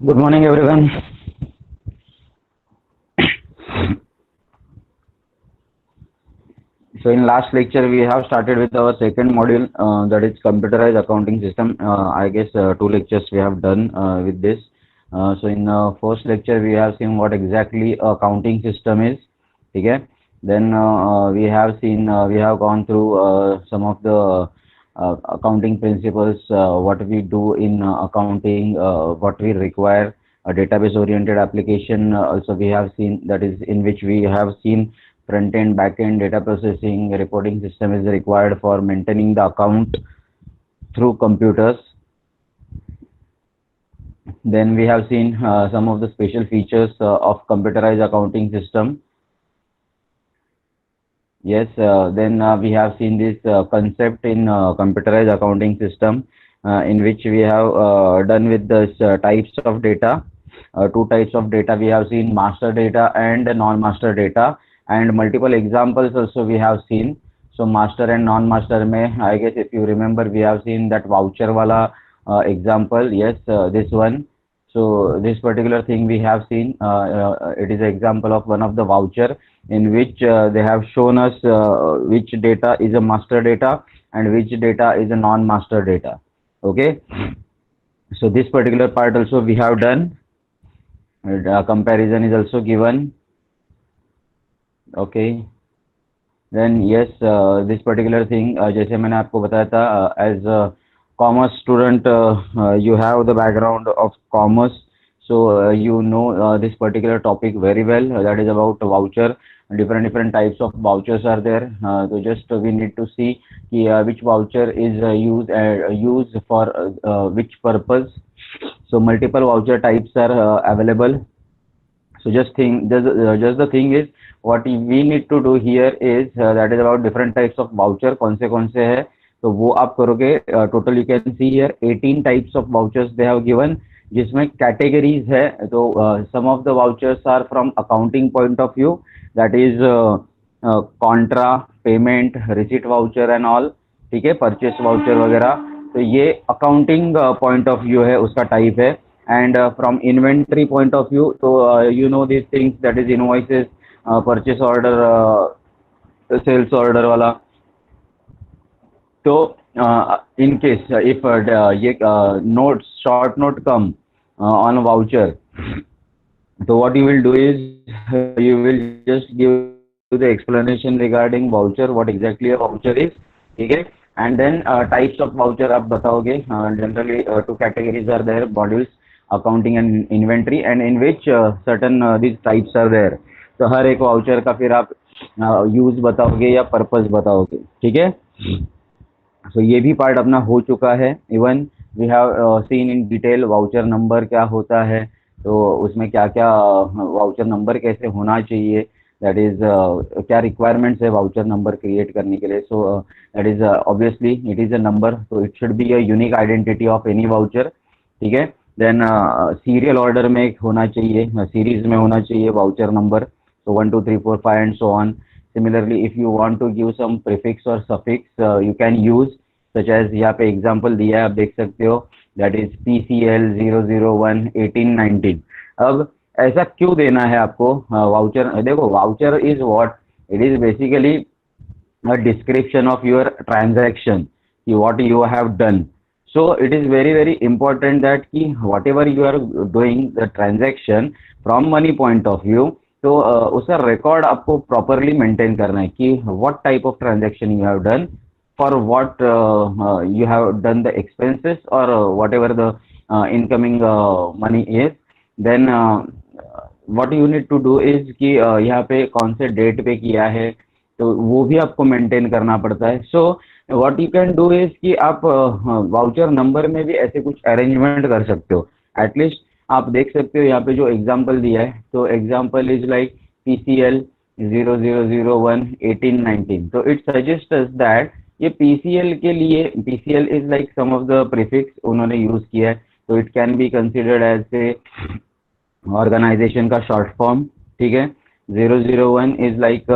Good morning, everyone. So, in last lecture, we have started with our second module, that is computerized accounting system. I guess two lectures we have done with this. So, in first lecture, we have seen what exactly accounting system is. Okay. Then we have seen, we have gone through some of the accounting principles, what we do in accounting, what we require, a database oriented application. Also, we have seen that is in which we have seen front end, back end, data processing, reporting system is required for maintaining the account through computers. Then we have seen some of the special features of computerized accounting system. Yes, then we have seen this concept in computerized accounting system, in which we have done with this types of data. Two types of data we have seen: master data and non-master data, and multiple examples also we have seen. So master and non-master में, I guess if you remember, we have seen that voucher wala example. Yes, this one. So this particular thing we have seen, it is an example of one of the voucher in which they have shown us which data is a master data and which data is a non-master data. Okay. So this particular part also we have done. Comparison is also given. Okay. Then yes, this particular thing, जैसे मैंने आपको बताया था, as a commerce student, you have the background of commerce, so you know this particular topic very well. That is about voucher. Different types of vouchers are there. So just we need to see which voucher is used for which purpose. So multiple voucher types are available. So just the thing is, what we need to do here is that is about different types of voucher. कौन से है तो वो आप करोगे. Total you can see here 18 types of vouchers they have given, जिसमें categories है. तो some of the vouchers are from accounting point of view, that is contra, payment, receipt voucher and all. ठीक है, परचेस वाउचर वगैरह. तो ये accounting point of view है, उसका टाइप है. And from inventory point of view, so you know these things, that is invoices, purchase order, sales order wala. So in case if ye notes, short note come on a voucher, so what you will do is you will just give the explanation regarding voucher, what exactly a voucher is. Okay. And then types of voucher आप बताओगे. Generally two categories are there: modules, accounting and inventory, and in which certain these types are there. तो हर एक voucher का फिर आप use बताओगे या purpose बताओगे. ठीक है. सो ये भी पार्ट अपना हो चुका है. Even we have seen in detail voucher number क्या होता है, तो उसमें क्या क्या वाउचर नंबर कैसे होना चाहिए, दैट इज क्या रिक्वायरमेंट्स है वाउचर नंबर क्रिएट करने के लिए. So that is obviously it is a number, तो it should be a unique identity of any voucher. ठीक है. देन सीरियल ऑर्डर में एक होना चाहिए, सीरीज में होना चाहिए voucher number. So 1 2 3 4 5 and so on. Similarly, if you want to give some prefix or suffix, you can use, such as यहाँ पे एग्जाम्पल दिया है, आप देख सकते हो, that is PCL 001 1819. अब ऐसा क्यों देना है आपको वाउचर? देखो, voucher is what it is basically a description of your transaction, what you have done. So it is very important that ki whatever you are doing the transaction from money point of view, तो उसका record आपको properly maintain करना है कि what type of transaction you have done, for what you have done the expenses, और whatever the incoming money is. Then what you need to do is कि यहाँ पे कौन से डेट पे किया है, तो वो भी आपको मेंटेन करना पड़ता है. So what you can do is कि आप वाउचर नंबर में भी ऐसे कुछ अरेंजमेंट कर सकते हो. एटलीस्ट आप देख सकते हो यहाँ पे जो एग्जाम्पल दिया है, तो एग्जाम्पल इज लाइक PCL 0001 1819. तो इट सजेस्ट दैट ये PCL के लिए, PCL is like some of the prefix उन्होंने यूज किया है, तो it can be considered as a organization का शॉर्ट फॉर्म. ठीक है. 001 is like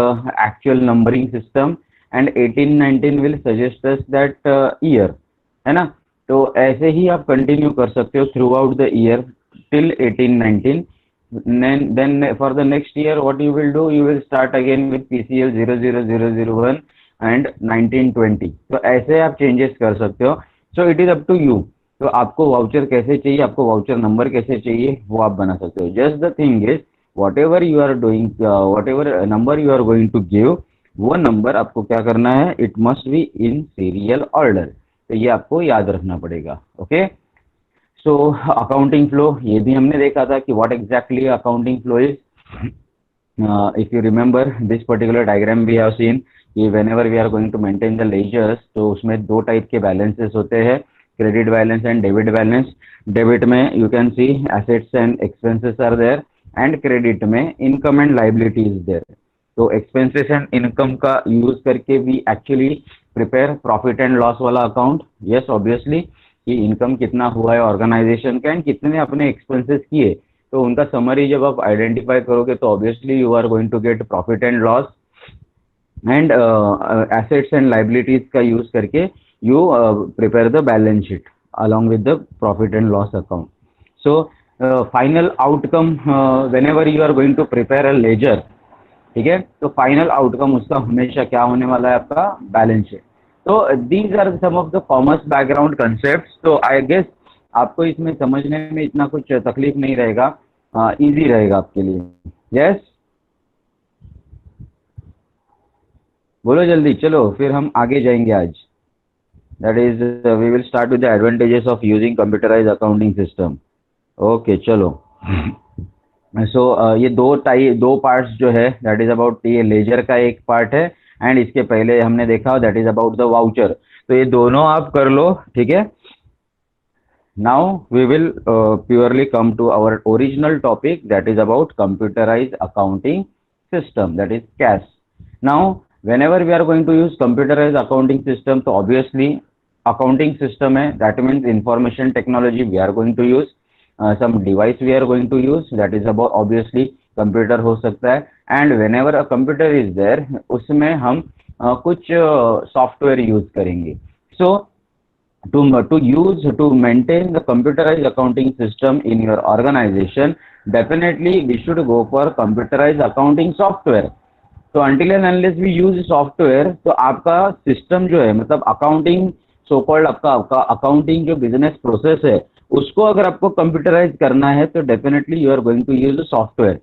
actual numbering system, and 1819 will suggest us that year, है ना. तो ऐसे ही आप कंटिन्यू कर सकते हो through out the year. till 1819. Then for the next year, what you will do, you will start again with PCL 00001 and 1920. तो ऐसे आप चेंजेस कर सकते हो. So it is up to you. तो आपको वाउचर कैसे चाहिए, आपको वाउचर नंबर कैसे चाहिए, वो आप बना सकते हो. Just the thing is whatever you are doing, whatever number you are going to give, वो नंबर आपको क्या करना है, it must be in serial order. तो ये आपको याद रखना पड़ेगा. ओके. सो अकाउंटिंग फ्लो, ये भी हमने देखा था कि what exactly accounting flow is. If you remember this particular diagram we have seen कि whenever we are going to maintain the ledgers, तो उसमें दो टाइप के बैलेंसेस होते हैं, credit balance and debit balance. Debit में you can see assets and expenses are there, and credit में income and liability is there. तो expenses and income का यूज करके we actually prepare profit and loss वाला account. Yes, obviously कि income कितना हुआ है ऑर्गेनाइजेशन का एंड कितने अपने एक्सपेंसेस किए, तो उनका समरी जब आप आइडेंटिफाई करोगे तो obviously you are going to get profit and loss. And assets and liabilities का यूज करके you prepare the balance sheet along with the profit and loss account. So final outcome, whenever you are going to prepare a ledger, ठीक है, तो final outcome उसका हमेशा क्या होने वाला है, आपका बैलेंस शीट. तो these are some of the commerce background concepts. तो आई गेस आपको इसमें समझने में इतना कुछ तकलीफ नहीं रहेगा, इजी रहेगा आपके लिए. यस, बोलो जल्दी, चलो फिर हम आगे जाएंगे आज. That is we will start with the advantages of using computerised accounting system. Okay, चलो. ये दो पार्ट्स जो है, दैट इज अबाउट ये लेजर का एक पार्ट है, एंड इसके पहले हमने देखा that is about the voucher. तो ये दोनों आप कर लो, ठीक है. Now we will purely come to our original topic, that is about computerised accounting system, that is cash. Now whenever we are going to use computerized accounting system, तो obviously accounting system है, that means information technology we are going to use, some device we are going to use, that is about obviously computer हो सकता है. and whenever a computer is there, उसमें हम कुछ software use करेंगे. so to maintain the computerized accounting system in your organization, definitely we should go for computerized accounting software. तो until and unless we use software, तो आपका system जो है, मतलब अकाउंटिंग सो कॉल्ड आपका अकाउंटिंग जो business process है, उसको अगर आपको कंप्यूटराइज करना है तो definitely you are going to use software.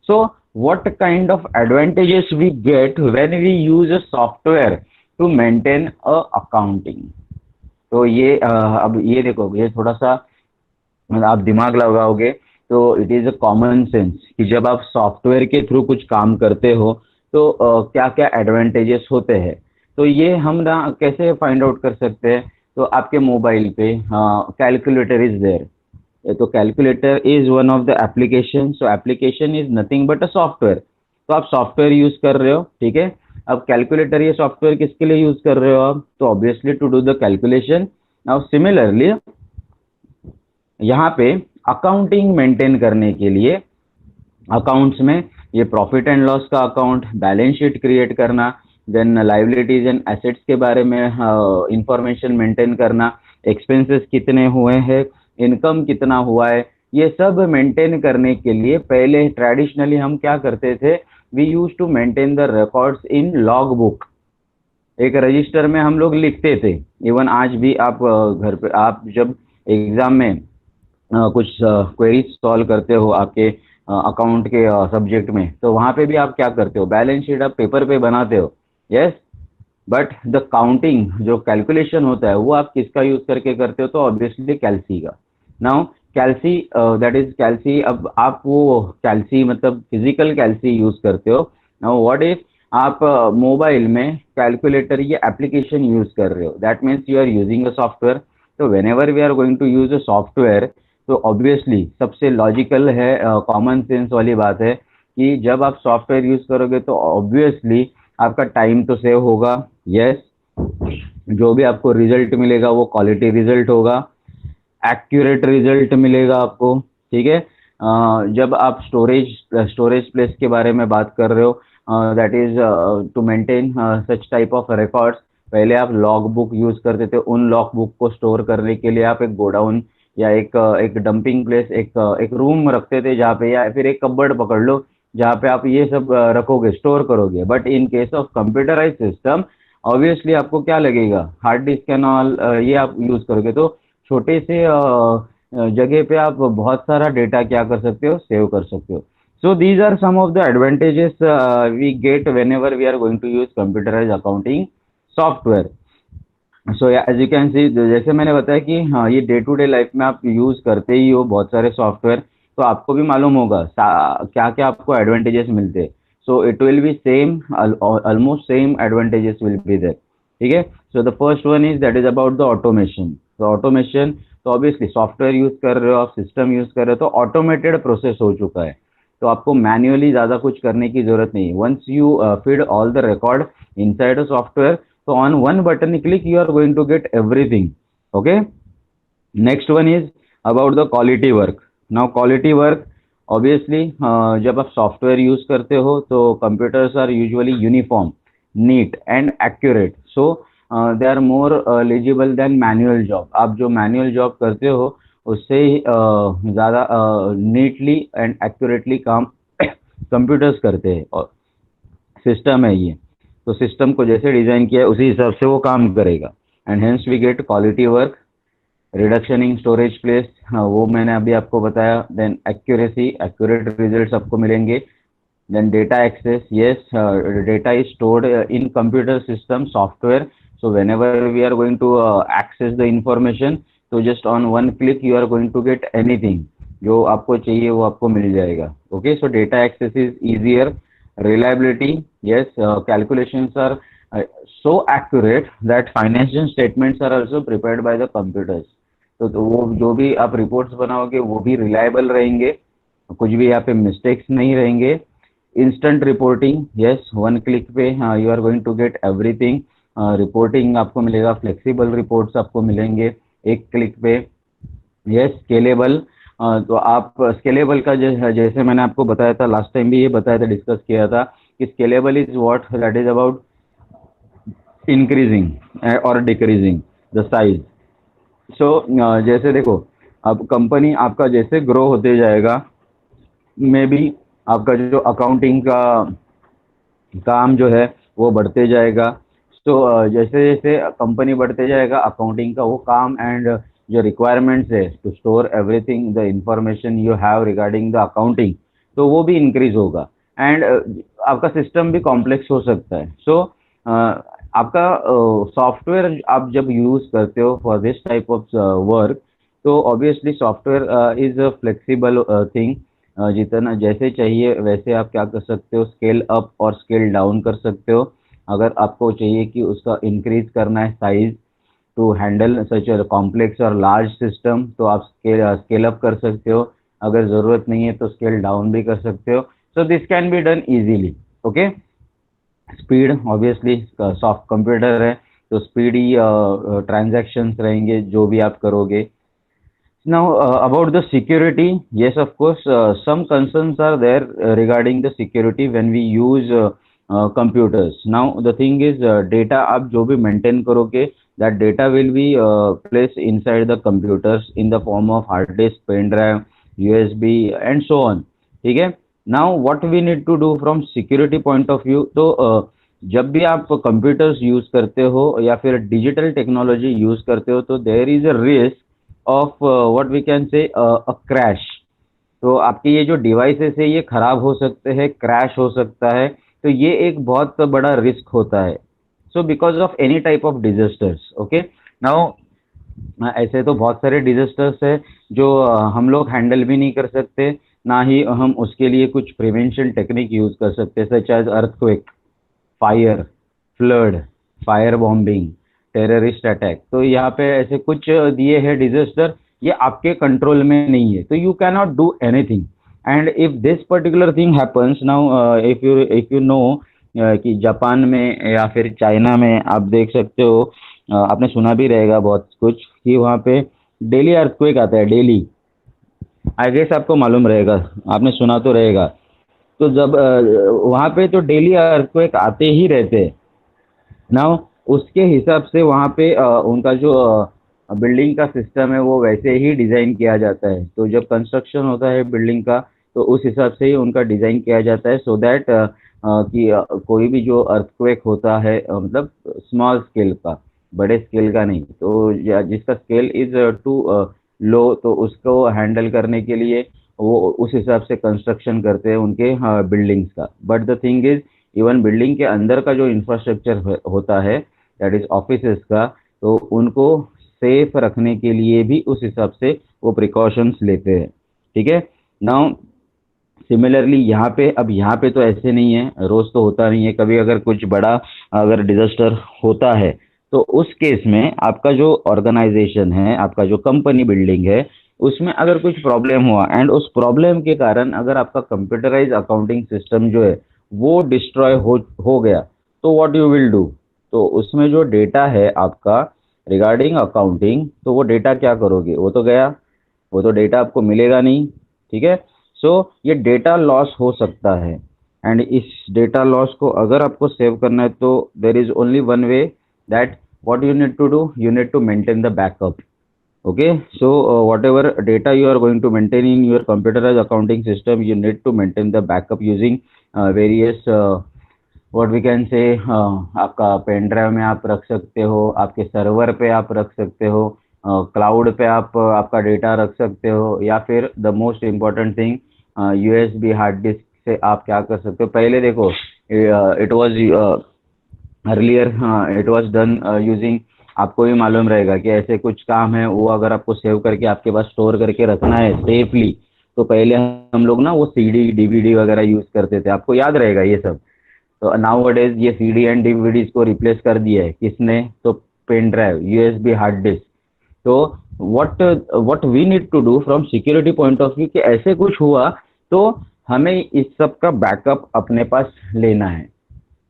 So what kind of advantages we get when we use a software to maintain a accounting. तो ये अब ये देखो, ये थोड़ा सा आप दिमाग लगाओगे तो it is a common sense कि जब आप सॉफ्टवेयर के थ्रू कुछ काम करते हो तो क्या क्या एडवांटेजेस होते हैं. तो ये हम ना कैसे फाइंड आउट कर सकते हैं. तो आपके मोबाइल पे कैलकुलेटर इज देयर. तो calculator is one of the application. So application is nothing but a software. तो आप सॉफ्टवेयर यूज कर रहे हो, ठीक है. अब कैलकुलेटर, ये सॉफ्टवेयर किसके लिए यूज कर रहे हो आप, तो obviously to do the calculation. Now similarly यहाँ पे अकाउंटिंग मेंटेन करने के लिए अकाउंट्स में ये प्रॉफिट एंड लॉस का अकाउंट, बैलेंस शीट क्रिएट करना, देन लाइबिलिटीज एंड एसेट्स के बारे में इंफॉर्मेशन मेंटेन करना, एक्सपेंसेस कितने हुए हैं, इनकम कितना हुआ है, ये सब मेंटेन करने के लिए पहले ट्रेडिशनली हम क्या करते थे, we use to maintain the records in log book. एक रजिस्टर में हम लोग लिखते थे. इवन आज भी आप घर पे आप जब एग्जाम में कुछ क्वेरीज सॉल्व करते हो आपके अकाउंट के सब्जेक्ट में, तो वहाँ पे भी आप क्या करते हो, बैलेंस शीट आप पेपर पे बनाते हो. यस, बट द काउंटिंग जो कैलकुलेशन होता है वो आप किसका यूज करके करते हो, तो ऑब्वियसली कैल्सी का. Now कैल्सी, that is कैल्सी. अब आप वो कैल्सी मतलब फिजिकल कैल्सी यूज करते हो. नाउ व्हाट इफ आप मोबाइल में कैलकुलेटर ये एप्लीकेशन यूज कर रहे हो, that means you are using a software. तो whenever we are going to use a software, तो ऑब्वियसली सबसे लॉजिकल है, कॉमन सेंस वाली बात है कि जब आप सॉफ्टवेयर यूज करोगे तो ऑब्वियसली आपका टाइम तो सेव होगा. यस, जो भी आपको रिजल्ट मिलेगा वो क्वालिटी रिजल्ट होगा, एक्यूरेट रिजल्ट मिलेगा आपको, ठीक है. जब आप स्टोरेज प्लेस के बारे में बात कर रहे हो, that is to maintain such type of records. पहले आप लॉग बुक यूज करते थे, उन लॉग बुक को स्टोर करने के लिए आप एक गोडाउन या एक डंपिंग प्लेस, एक रूम रखते थे जहाँ पे, या फिर एक कबर्ड पकड़ लो जहाँ पे आप ये सब रखोगे, स्टोर करोगे। But in case of computerise system, obviously आपको क्या लगेगा, हार्ड डिस्क एंड ऑल ये आप यूज करोगे, तो छोटे से जगह पे आप बहुत सारा डेटा क्या कर सकते हो, सेव कर सकते हो। So these are some of the advantages we get whenever we are going to use computerise accounting software. So as you can see, जैसे मैंने बताया कि हाँ, ये डे टू डे लाइफ में आप यूज करते ही हो बहुत सारे सॉफ्टवेयर, तो आपको भी मालूम होगा क्या क्या आपको एडवांटेजेस मिलते हैं। So it will be same, almost same advantages will be there. ठीक है। So the first one is that is about the automation. तो ऑटोमेशन, तो ऑब्वियसली सॉफ्टवेयर यूज कर रहे हो आप, सिस्टम यूज कर रहे हो, तो ऑटोमेटेड प्रोसेस हो चुका है। तो आपको मैन्युअली ज़्यादा कुछ करने की जरूरत नहीं। Once you feed all the record inside a software, so on one button click you are going to get everything. Okay. Next one is about the quality work. Now quality work, obviously जब आप software use करते हो तो computers are usually uniform, neat and accurate, so they are more eligible than manual job. आप जो manual job करते हो उससे ज़्यादा नीटली एंड एक्यूरेटली काम कंप्यूटर्स करते हैं, और सिस्टम है ये, तो सिस्टम को जैसे डिजाइन किया है उसी हिसाब से वो काम करेगा। And hence we get quality work, reduction in storage place, वो मैंने अभी आपको बताया। देन एक्यूरेसी, एक्यूरेट रिजल्ट्स आपको मिलेंगे। Then data access, yes, data is stored in computer system software, so whenever we are going to access the information, तो just on one click you are going to get anything, जो आपको चाहिए वो आपको मिल जाएगा। Okay, so data access is easier. Reliability, yes, calculations are so accurate that financial statements are also prepared by the computers. तो वो जो भी आप रिपोर्ट्स बनाओगे वो भी रिलायबल रहेंगे, कुछ भी यहाँ पे मिस्टेक्स नहीं रहेंगे। Instant reporting, yes, one click पे you are going to get everything. Reporting आपको मिलेगा, फ्लेक्सिबल रिपोर्ट्स आपको मिलेंगे एक क्लिक पे। यस, स्केलेबल, तो आप स्केलेबल का जैसे मैंने आपको बताया था लास्ट टाइम भी ये बताया था, डिस्कस किया था कि scalable is what, that is about increasing और डिक्रीजिंग द साइज। सो जैसे देखो, अब कंपनी आपका जैसे ग्रो होते जाएगा, मे बी आपका जो अकाउंटिंग का काम जो है वो बढ़ते जाएगा। तो जैसे जैसे कंपनी बढ़ते जाएगा, अकाउंटिंग का वो काम एंड जो रिक्वायरमेंट्स है to store everything the information you have regarding the accounting, तो वो भी इंक्रीज होगा। एंड आपका सिस्टम भी कॉम्प्लेक्स हो सकता है। सो आपका सॉफ्टवेयर आप जब यूज करते हो for this type of work, तो obviously software is a flexible thing. जितना जैसे चाहिए वैसे आप क्या कर सकते हो, स्केल अप और स्केल डाउन कर सकते हो। अगर आपको चाहिए कि उसका इंक्रीज करना है size to handle such complex और लार्ज सिस्टम, तो आप स्केल अप कर सकते हो। अगर ज़रूरत नहीं है तो स्केल डाउन भी कर सकते हो। So this can be done easily. Okay. Speed, obviously soft computer है तो स्पीडी ट्रांजैक्शंस रहेंगे जो भी आप करोगे। Now, about the security, yes, of course, some concerns are there regarding the security when we use computers. Now, the thing is, data आप जो भी maintain करोगे, that data will be placed inside the computers in the form of hard disk, pen drive, USB, and so on. ठीक है? Now, what we need to do from security point of view, तो जब भी आप computers use करते हो या फिर digital technology use करते हो, तो there is a risk of what we can say a crash. तो आपके ये जो डिवाइसेस है ये खराब हो सकते हैं, क्रैश हो सकता है, तो ये एक बहुत बड़ा रिस्क होता है। So because of any type of disasters. Okay. Now ऐसे तो बहुत सारे डिजास्टर्स है जो हम लोग हैंडल भी नहीं कर सकते, ना ही हम उसके लिए कुछ प्रिवेंशन टेक्निक यूज कर सकते, such as earthquake, fire, flood, fire bombing, terrorist attack. तो यहाँ पे ऐसे कुछ दिए हैं डिजास्टर, ये आपके कंट्रोल में नहीं है, तो you can not do anything. And if this particular thing happens, now if you know कि जापान में या फिर चाइना में आप देख सकते हो, आपने सुना भी रहेगा बहुत कुछ कि वहाँ पे डेली अर्थक्वेक आता है, डेली। आई गेस आपको मालूम रहेगा, आपने सुना तो रहेगा। तो जब वहाँ पे तो डेली अर्थक्वेक आते ही रहते हैं। नाउ उसके हिसाब से वहाँ पे उनका जो बिल्डिंग का सिस्टम है वो वैसे ही डिज़ाइन किया जाता है। तो जब कंस्ट्रक्शन होता है बिल्डिंग का, तो उस हिसाब से ही उनका डिज़ाइन किया जाता है, सो दैट कि कोई भी जो अर्थक्वेक होता है, मतलब स्मॉल स्केल का, बड़े स्केल का नहीं, तो जिसका स्केल इज टू लो, तो उसको हैंडल करने के लिए वो उस हिसाब से कंस्ट्रक्शन करते हैं उनके बिल्डिंग्स का। But the thing is, even building के अंदर का जो इंफ्रास्ट्रक्चर होता है, दैट इज ऑफिसेस का, तो उनको सेफ रखने के लिए भी उस हिसाब से वो प्रिकॉशंस लेते हैं। ठीक है। नाउ सिमिलरली यहाँ पे, अब यहाँ पे तो ऐसे नहीं है, रोज तो होता नहीं है, कभी अगर कुछ बड़ा अगर डिजास्टर होता है, तो उस केस में आपका जो ऑर्गेनाइजेशन है, आपका जो कंपनी बिल्डिंग है, उसमें अगर कुछ प्रॉब्लम हुआ एंड उस प्रॉब्लम के कारण अगर आपका कंप्यूटराइज अकाउंटिंग सिस्टम जो है वो डिस्ट्रॉय हो गया, तो व्हाट यू विल डू? तो उसमें जो डेटा है आपका रिगार्डिंग अकाउंटिंग, तो वो डेटा क्या करोगे? वो तो गया, वो तो डेटा आपको मिलेगा नहीं। ठीक है। सो ये डेटा लॉस हो सकता है, एंड इस डेटा लॉस को अगर आपको सेव करना है, तो there is only one way, that what you need to do, you need to maintain the backup. Okay, so whatever data you are going to maintain in your computerized accounting system, you need to maintain the backup using various what we can say, आपका pen drive में आप रख सकते हो, आपके server पे आप रख सकते हो, क्लाउड पे आप आपका डेटा रख सकते हो, या फिर the most important thing, USB hard disc से आप क्या कर सकते हो। पहले देखो, it was earlier, it was done using, आपको भी मालूम रहेगा कि ऐसे कुछ काम है, वो अगर आपको सेव करके आपके पास स्टोर करके रखना है सेफली, तो पहले हम लोग ना वो सीडी डीवीडी वगैरह यूज करते थे, आपको याद रहेगा ये सब। तो नाउ डेज ये सीडी एंड डीवीडीज को रिप्लेस कर दिया है किसने? तो pen drive, USB hard disk. तो what what we need to do from security point of view, कि ऐसे कुछ हुआ तो हमें इस सब का बैकअप अपने पास लेना है।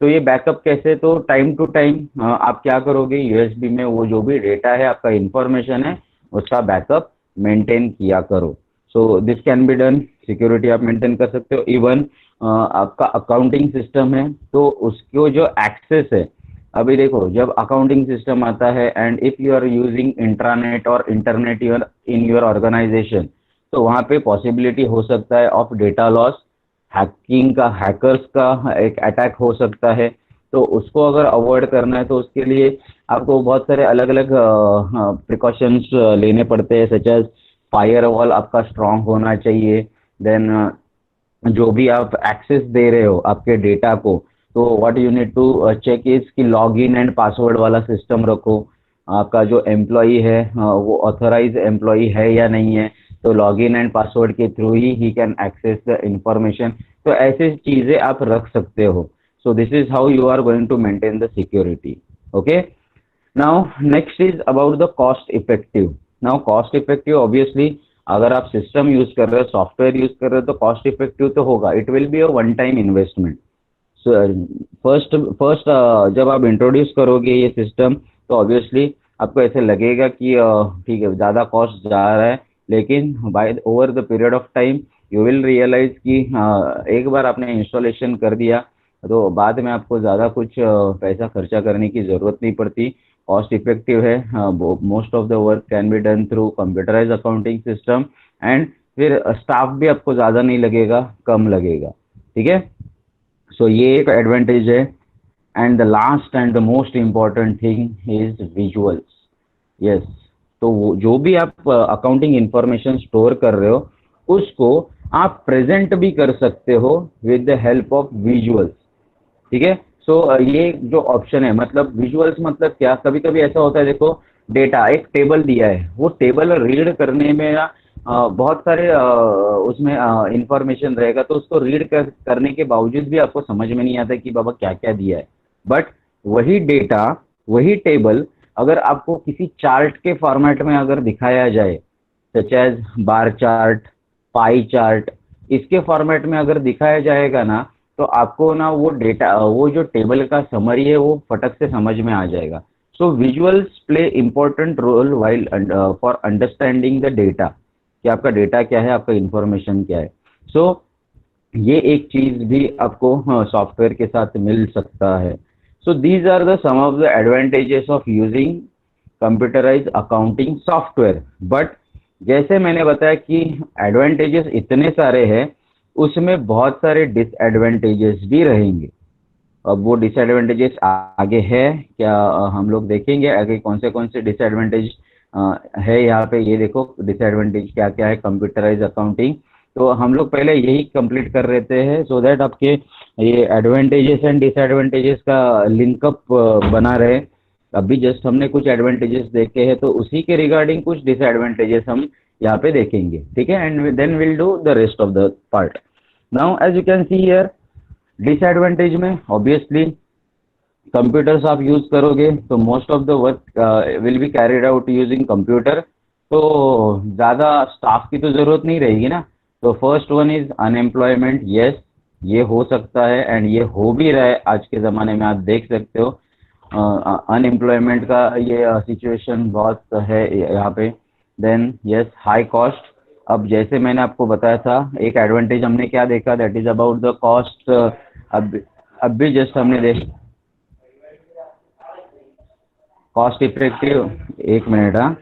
तो ये बैकअप कैसे? तो टाइम टू टाइम आप क्या करोगे, यूएसबी में वो जो भी डेटा है, आपका इंफॉर्मेशन है, उसका बैकअप मेंटेन किया करो। So this can be done, security आप मेंटेन कर सकते हो। इवन आपका अकाउंटिंग सिस्टम है, तो उसको जो एक्सेस है, अभी देखो जब अकाउंटिंग सिस्टम आता है and if you are using intranet और internet your in your organisation, तो वहाँ पे पॉसिबिलिटी हो सकता है ऑफ डेटा लॉस, हैकिंग का, हैकर्स का एक अटैक हो सकता है। तो उसको अगर अवॉइड करना है, तो उसके लिए आपको बहुत सारे अलग अलग प्रिकॉशंस लेने पड़ते हैं, सच एज फायरवॉल आपका स्ट्रांग होना चाहिए। देन जो भी आप एक्सेस दे रहे हो आपके डेटा को, तो what you need to check is कि लॉग इन एंड पासवर्ड वाला सिस्टम रखो। आपका जो एम्प्लॉई है वो ऑथराइज एम्प्लॉई है या नहीं है, तो लॉग इन एंड पासवर्ड के थ्रू ही कैन एक्सेस द इंफॉर्मेशन। तो ऐसी चीजें आप रख सकते हो। So this is how you are going to maintain the security. Okay. Now next is about the cost effective. Now cost effective, obviously अगर आप सिस्टम यूज कर रहे हो, सॉफ्टवेयर यूज कर रहे हो, तो कॉस्ट इफेक्टिव तो होगा, it will be a one time investment. First first जब आप इंट्रोड्यूस करोगे ये सिस्टम, तो ऑब्वियसली आपको ऐसे लगेगा कि ठीक है ज़्यादा कॉस्ट जा रहा है, लेकिन by over the period of time you will realise कि एक बार आपने इंस्टॉलेशन कर दिया, तो बाद में आपको ज़्यादा कुछ पैसा खर्चा करने की ज़रूरत नहीं पड़ती। कॉस्ट इफेक्टिव है, most of the work can be done through computerise accounting system, and फिर स्टाफ भी आपको ज़्यादा नहीं लगेगा, कम लगेगा। ठीक है। सो ये एक एडवांटेज है। And the last and the most important thing is visuals. Yes. तो वो जो भी आप अकाउंटिंग इंफॉर्मेशन स्टोर कर रहे हो, उसको आप प्रेजेंट भी कर सकते हो with the help of visuals. ठीक है। सो ये जो ऑप्शन है, मतलब विजुअल्स मतलब क्या, कभी कभी ऐसा होता है, देखो डेटा एक टेबल दिया है, वो टेबल रीड करने में ना बहुत सारे उसमें इंफॉर्मेशन रहेगा, तो उसको करने के बावजूद भी आपको समझ में नहीं आता कि बाबा क्या क्या दिया है। बट वही डेटा, वही टेबल अगर आपको किसी चार्ट के फॉर्मेट में अगर दिखाया जाए, such as bar chart, pie chart, इसके फॉर्मेट में अगर दिखाया जाएगा ना, तो आपको ना वो डेटा, वो जो टेबल का समरी है, वो फटक से समझ में आ जाएगा। So visuals play important role while for understanding the data, कि आपका डेटा क्या है, आपका इंफॉर्मेशन क्या है। सो ये एक चीज भी आपको सॉफ्टवेयर के साथ मिल सकता है। So these are the some of the advantages of using computerise accounting software. But जैसे मैंने बताया कि एडवांटेजेस इतने सारे हैं, उसमें बहुत सारे डिसएडवांटेजेस भी रहेंगे। अब वो डिसएडवांटेजेस आगे है क्या, हम लोग देखेंगे आगे कौन से डिसएडवांटेज है यहाँ पे। ये देखो डिसएडवांटेज क्या क्या है कंप्यूटराइज अकाउंटिंग। तो हम लोग पहले यही कंप्लीट कर लेते हैं सो दैट आपके ये एडवांटेजेस एंड डिसएडवांटेजेस का लिंकअप बना रहे। अभी जस्ट हमने कुछ एडवांटेजेस देखे हैं, तो उसी के रिगार्डिंग कुछ डिसएडवांटेजेस हम यहाँ पे देखेंगे, ठीक है, and then will do the rest of the part. Now as you can see here, disadvantage में ऑब्वियसली कंप्यूटर्स आप यूज करोगे तो most of the work will be carried out using computer, तो ज़्यादा स्टाफ की तो ज़रूरत नहीं रहेगी ना। तो first one is unemployment. Yes, ये हो सकता है एंड ये हो भी रहा है आज के ज़माने में, आप देख सकते हो अनएम्प्लॉयमेंट का ये सिचुएशन बहुत है यहाँ पे। Then yes, high cost. अब जैसे मैंने आपको बताया था, एक एडवांटेज हमने क्या देखा, that is about the cost. अब भी जस्ट हमने देख कॉस्ट इफेक्टिव, एक मिनट। हाँ,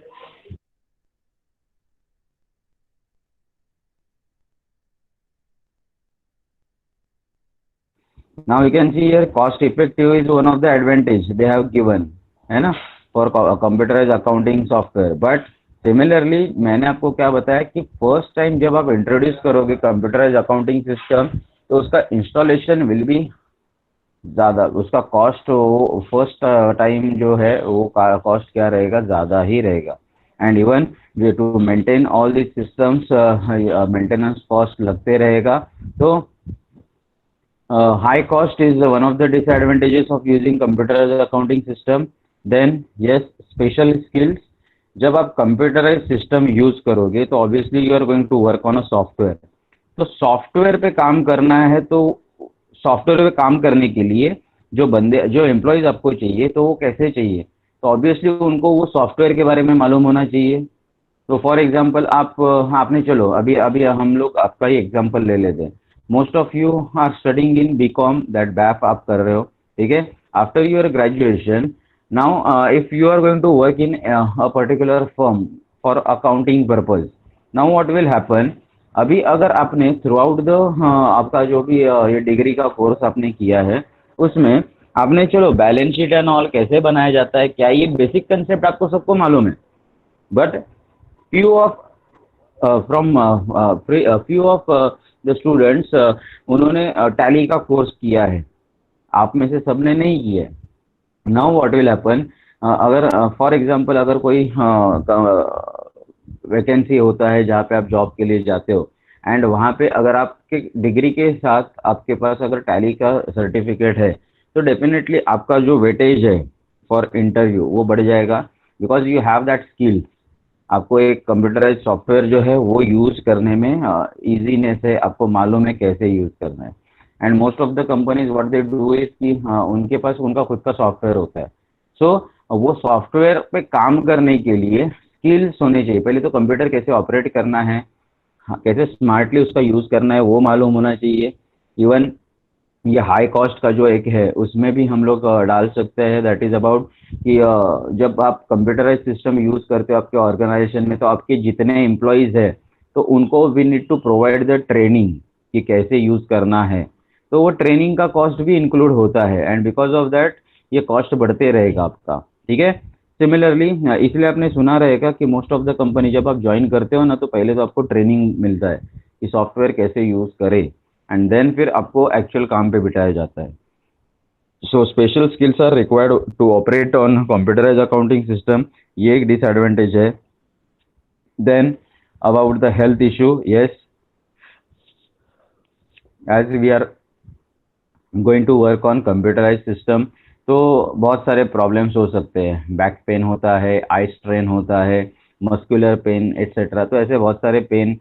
now you can see here cost effective is one of the advantage they have given, है ना, for computerized accounting software। but similarly मैंने आपको क्या बताया कि फर्स्ट टाइम जब आप इंट्रोड्यूस करोगे कंप्यूटराइज अकाउंटिंग सिस्टम, तो उसका इंस्टॉलेशन विल बी ज़्यादा, उसका कॉस्ट वो फर्स्ट टाइम जो है वो कॉस्ट क्या रहेगा, ज़्यादा ही रहेगा। And even to maintain all this systems maintenance cost लगते रहेगा। तो high cost is one of the disadvantages of using computerized accounting system। then yes, special skills। जब आप कंप्यूटराइज सिस्टम यूज करोगे तो obviously you are going to work on a software. तो software पे काम करना है, तो सॉफ्टवेयर पे काम करने के लिए जो बंदे जो एम्प्लॉयज आपको चाहिए, तो वो कैसे चाहिए, तो ऑब्वियसली उनको वो सॉफ्टवेयर के बारे में मालूम होना चाहिए। तो फॉर एग्जांपल आप आपने चलो अभी अभी हम लोग आपका ही एग्जांपल ले लेते हैं। Most of you are studying in BCom, that BAF आप कर रहे हो, ठीक है। After your graduation, now if you are going to work in a particular firm for accounting purpose, now what will happen. अभी अगर आपने थ्रू आउट द आपका जो भी ये डिग्री का कोर्स आपने किया है, उसमें आपने चलो बैलेंस शीट एंड ऑल कैसे बनाया जाता है, क्या ये बेसिक कंसेप्ट आपको सबको मालूम है। But few of from few of the students उन्होंने टैली का कोर्स किया है, आप में से सबने नहीं किया है। नाउ व्हाट विल हैपन, अगर फॉर एग्जांपल अगर कोई वैकेंसी होता है जहाँ पे आप जॉब के लिए जाते हो, एंड वहाँ पे अगर आपके डिग्री के साथ आपके पास अगर टैली का सर्टिफिकेट है, तो डेफिनेटली आपका जो वेटेज है फॉर इंटरव्यू वो बढ़ जाएगा, because you have that skill. आपको एक कंप्यूटराइज सॉफ्टवेयर जो है वो यूज करने में इजीनेस है, आपको मालूम है कैसे यूज करना है। And most of the companies what they do is कि उनके पास उनका खुद का सॉफ्टवेयर होता है। सो वो सॉफ्टवेयर पे काम करने के लिए स्किल्स होने चाहिए। पहले तो कंप्यूटर कैसे ऑपरेट करना है, कैसे स्मार्टली उसका यूज करना है वो मालूम होना चाहिए। इवन ये हाई कॉस्ट का जो एक है उसमें भी हम लोग डाल सकते हैं, दैट इज अबाउट कि जब आप कंप्यूटराइज सिस्टम यूज करते हो आपके ऑर्गेनाइजेशन में, तो आपके जितने एम्प्लॉयज है तो उनको we need to provide the training कि कैसे यूज करना है। तो वो ट्रेनिंग का कॉस्ट भी इंक्लूड होता है, एंड बिकॉज ऑफ दैट ये कॉस्ट बढ़ते रहेगा आपका, ठीक है। सिमिलरली इसलिए आपने सुना रहेगा कि मोस्ट ऑफ द कंपनी जब आप ज्वाइन करते हो ना, तो पहले तो आपको ट्रेनिंग मिलता है कि सॉफ्टवेयर कैसे यूज करे, एंड देन फिर आपको एक्चुअल काम पे बिठाया जाता है। So special skills are required to operate on computerise accounting system, ये एक डिसएडवांटेज है। Then about the health issue, yes, as we are going to work on computerise system, तो बहुत सारे प्रॉब्लम्स हो सकते हैं। बैक पेन होता है, आई स्ट्रेन होता है, मस्कुलर पेन एट्सेट्रा, तो ऐसे बहुत सारे पेन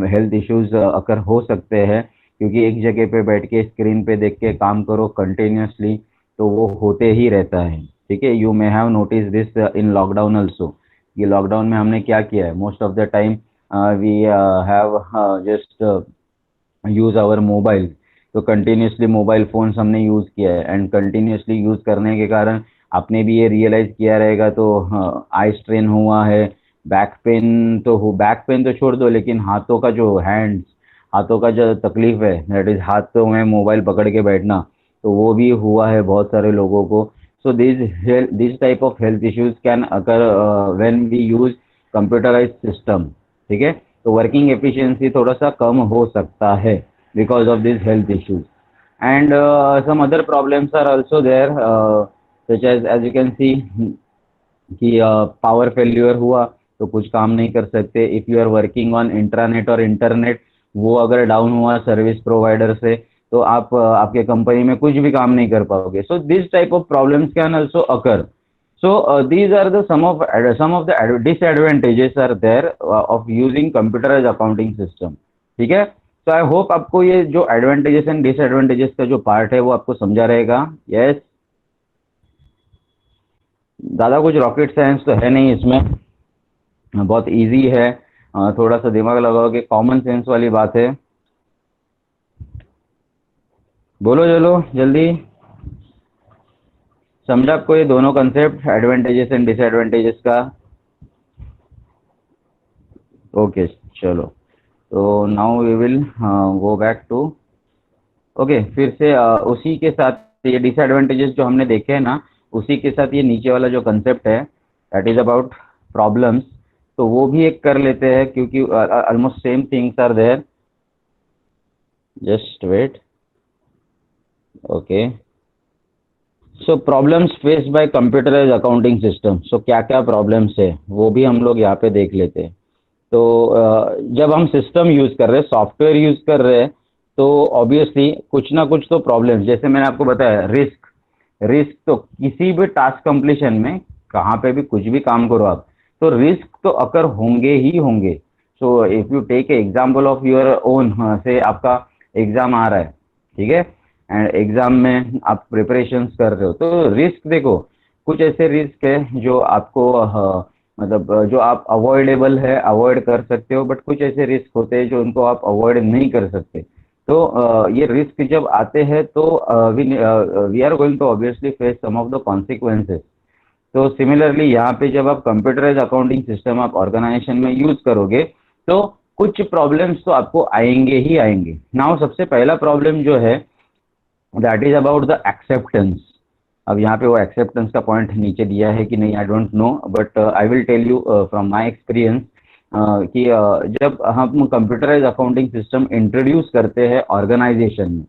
हेल्थ इश्यूज अकर हो सकते हैं, क्योंकि एक जगह पे बैठ के स्क्रीन पे देख के काम करो कंटिन्यूसली, तो वो होते ही रहता है, ठीक है। You may have notice this in lockdown also. ये लॉकडाउन में हमने क्या किया है, most of the time we have just use our mobile. तो कंटिन्यूसली मोबाइल फोन्स हमने यूज़ किया है, एंड कंटिन्यूसली यूज़ करने के कारण आपने भी ये रियलाइज किया रहेगा। तो आई स्ट्रेन हुआ है, बैक पेन तो छोड़ दो, लेकिन हाथों का जो हाथों का जो तकलीफ है, दैट इज हाथों में मोबाइल पकड़ के बैठना, तो वो भी हुआ है बहुत सारे लोगों को। So this type of health issues can occur when we use computerise system. ठीक है, तो वर्किंग एफिशिएंसी थोड़ा सा कम हो सकता है because of this health issues. And some other problems are also there, such as you can see कि power failure हुआ तो कुछ काम नहीं कर सकते। If you are working on intranet और इंटरनेट, वो अगर डाउन हुआ सर्विस प्रोवाइडर से, तो आप आपके कंपनी में कुछ भी काम नहीं कर पाओगे। सो this type of problems can also occur. So these are the some of the disadvantages are there of using computerized accounting system। ठीक है, तो आई होप आपको ये जो एडवांटेजेस एंड डिसएडवांटेजेस का जो पार्ट है वो आपको समझा रहेगा। यस, ज़्यादा कुछ रॉकेट साइंस तो है नहीं इसमें, बहुत इजी है। थोड़ा सा दिमाग लगाओगे, कॉमन सेंस वाली बात है। बोलो चलो जल्दी, समझा आपको ये दोनों कंसेप्ट एडवांटेजेस एंड डिसएडवांटेजेस का? ओके चलो, तो now we will go back to, okay फिर से उसी के साथ ये डिसएडवांटेजेस जो हमने देखे हैं ना, उसी के साथ ये नीचे वाला जो कंसेप्ट है दैट इज अबाउट प्रॉब्लम्स, तो वो भी एक कर लेते हैं क्योंकि almost same things are there. Just wait, okay. So problems faced by computerise accounting system, so क्या क्या प्रॉब्लम्स है वो भी हम लोग यहाँ पे देख लेते हैं। तो जब हम सिस्टम यूज़ कर रहे हैं, सॉफ्टवेयर यूज़ कर रहे हैं, तो ऑब्वियसली कुछ ना कुछ तो प्रॉब्लम, जैसे मैंने आपको बताया रिस्क, तो किसी भी टास्क कंप्लीशन में, कहाँ पे भी कुछ भी काम करो आप, तो रिस्क तो अकर होंगे ही होंगे। So if you take a example of your own, say आपका एग्ज़ाम आ रहा है, ठीक है, एंड एग्ज़ाम में आप प्रिपरेशंस कर रहे हो, तो रिस्क देखो, कुछ ऐसे रिस्क है जो आपको मतलब जो आप अवॉइडेबल है, अवॉइड कर सकते हो, बट कुछ ऐसे रिस्क होते हैं जो उनको आप अवॉइड नहीं कर सकते। तो ये रिस्क जब आते हैं तो we are going to obviously face some of the consequences. तो सिमिलरली यहाँ पे जब आप कंप्यूटराइज अकाउंटिंग सिस्टम आप ऑर्गेनाइजेशन में यूज करोगे, तो कुछ प्रॉब्लम्स तो आपको आएंगे ही आएंगे। नाउ सबसे पहला प्रॉब्लम जो है that is about the acceptance. अब यहाँ पे वो एक्सेप्टेंस का पॉइंट नीचे दिया है कि नहीं, I don't know, but I will tell you from my experience कि जब हम कंप्यूटराइज अकाउंटिंग सिस्टम इंट्रोड्यूस करते हैं ऑर्गेनाइजेशन में,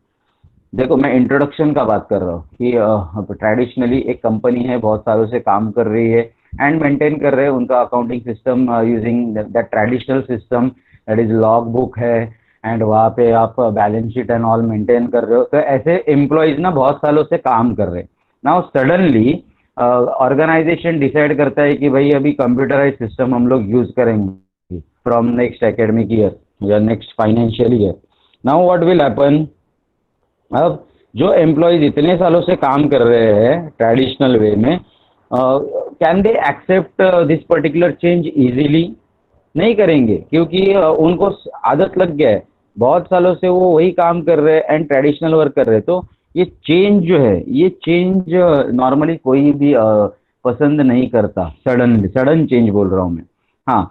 देखो मैं इंट्रोडक्शन का बात कर रहा हूँ कि ट्रेडिशनली एक कंपनी है, बहुत सालों से काम कर रही है एंड मेंटेन कर रहे हैं उनका accounting system using that traditional system, that is log book है, एंड वहाँ पे आप balance sheet and all maintain कर रहे हो। तो ऐसे एम्प्लॉयज ना बहुत सालों से काम कर रहे हैं। नाउ सडनली ऑर्गेनाइजेशन डिसाइड करता है कि भाई अभी कंप्यूटराइज सिस्टम हम लोग यूज करेंगे फ्रॉम नेक्स्ट एकेडमिक ईयर या next financial year. Now what will happen, अब जो एम्प्लॉयज इतने सालों से काम कर रहे हैं ट्रेडिशनल वे में, can they accept this particular change easily? नहीं करेंगे, क्योंकि उनको आदत लग गया है, बहुत सालों से वो वही काम कर रहे हैं एंड ट्रेडिशनल वर्क कर रहे हैं। तो ये चेंज जो है, ये चेंज नॉर्मली कोई भी पसंद नहीं करता। सडन चेंज बोल रहा हूँ मैं। हाँ,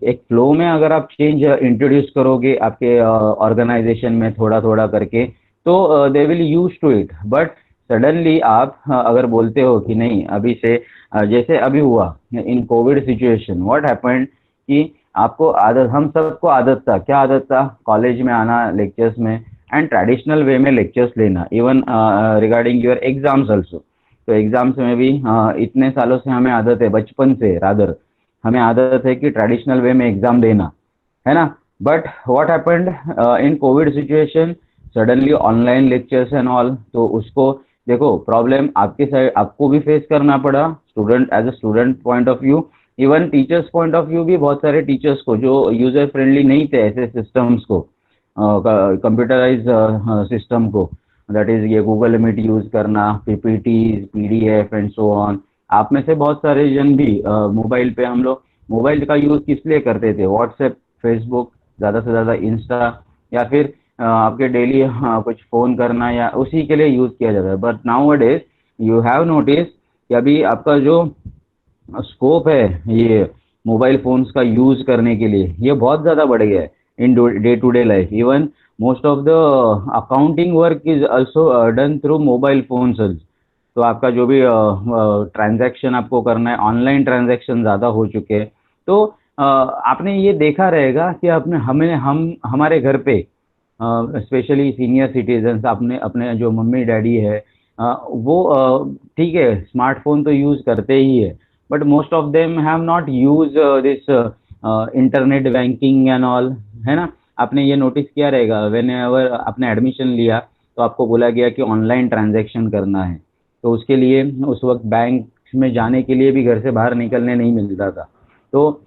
एक फ्लो में अगर आप चेंज इंट्रोड्यूस करोगे आपके ऑर्गेनाइजेशन में थोड़ा थोड़ा करके, तो they will use to it. But suddenly आप अगर बोलते हो कि नहीं अभी से, जैसे अभी हुआ इन कोविड सिचुएशन, व्हाट हैपेंड कि आपको आदत, हम सबको आदत था, क्या आदत था, कॉलेज में आना लेक्चर्स में एंड ट्रेडिशनल वे में लेक्चर्स लेना, even regarding your exams also. तो एग्जाम्स में भी इतने सालों से हमें आदत है, बचपन से रादर हमें आदत है कि ट्रेडिशनल वे में एग्जाम देना, है ना। But what happened in Covid situation, suddenly online lectures and all, तो उसको देखो प्रॉब्लम आपके साइड आपको भी फेस करना पड़ा, student as a student point of view, even teachers point of view भी, बहुत सारे टीचर्स को जो यूजर फ्रेंडली नहीं थे ऐसे सिस्टम्स को, कंप्यूटराइज सिस्टम को, दैट इज ये गूगल मीट यूज करना, PPT, PDF and so on. आप में से बहुत सारे जन भी मोबाइल पे, हम लोग मोबाइल का यूज किस लिए करते थे, व्हाट्सएप, फेसबुक, ज़्यादा से ज़्यादा इंस्टा, या फिर आपके डेली कुछ फ़ोन करना, या उसी के लिए यूज़ किया जाता है। But now a days you have notice कि अभी आपका जो स्कोप है ये मोबाइल फोन्स का यूज करने के लिए, ये बहुत ज़्यादा बढ़ गया है in day to day life. Even most of the accounting work is also done through mobile phones. तो आपका जो भी ट्रांजैक्शन आपको करना है, ऑनलाइन ट्रांजैक्शन ज़्यादा हो चुके हैं। तो आपने ये देखा रहेगा कि आपने हमें हम हमारे घर पे स्पेशली सीनियर सिटीजन्स, अपने अपने जो मम्मी डैडी है, वो ठीक है स्मार्टफोन तो यूज़ करते ही है, but most of them have not use this internet banking and all, है ना। आपने ये नोटिस किया रहेगा, वेन एवर आपने एडमिशन लिया तो आपको बोला गया कि ऑनलाइन ट्रांजैक्शन करना है, तो उसके लिए उस वक्त बैंक में जाने के लिए भी घर से बाहर निकलने नहीं मिलता था। तो